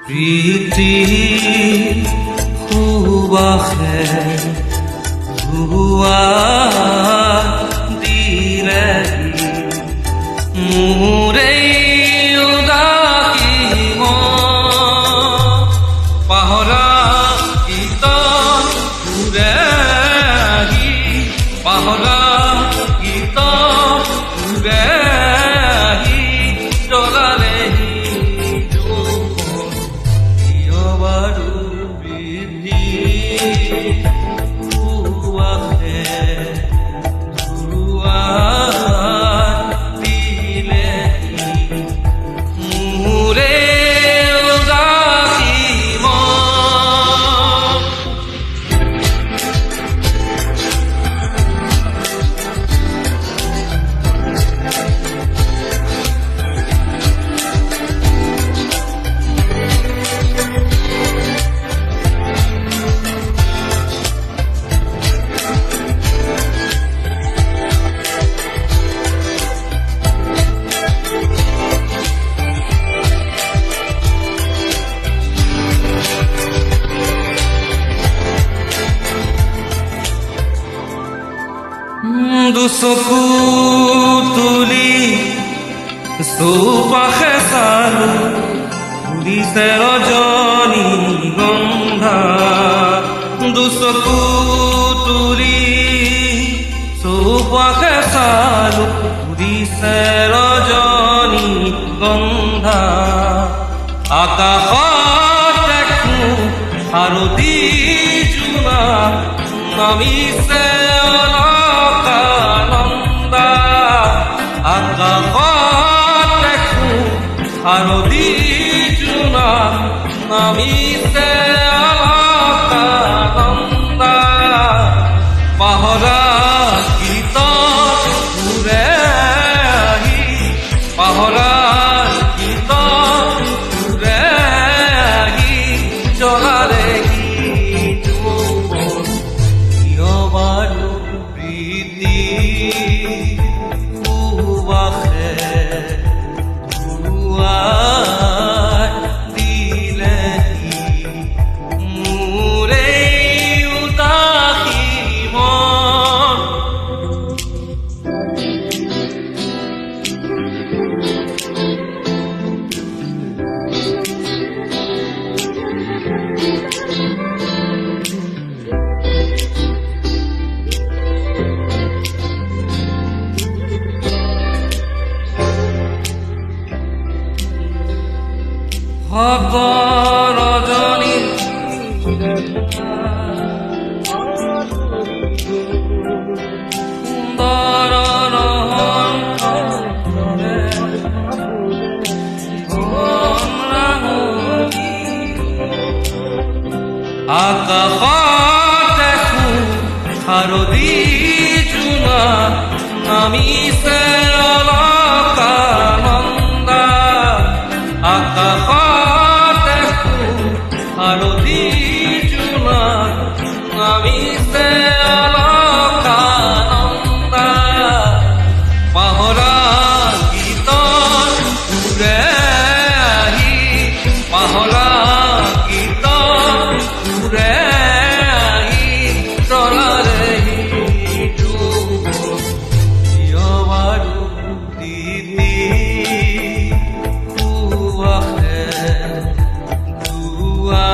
प्रीति हुआखे हुआ दिले मुरे उदाकी मो पाहरा गीता उरेही पाहरा गीता उरेही डोलाले দুচকু তুলি চৌপাশে চালো উৰিছে ৰজনী গন্ধা দুচকু তুলি চৌপাশে চালো উৰিছে ৰজনী গন্ধা আকাশত দেখো হালধি জোনা নামিছে হালধি জোনা নামিছে আলাকানন্দা পাহৰা গীত উৰে আহি পাহৰা গীত উৰে আহি জ্বলালে কিয় বাৰু প্ৰীতি সুবাসে হব রজনী সুন্দর আকাশত দেখো হালধি জোনা নামিছে অলকানন্দা আকাশত হালধি জোনা নামিছে অলকানন্দা পাহৰা গীত উৰে আহি পাহৰা গীত উৰে আহি তলালে কিয় বাৰু দিদি সুবাসে দুৱা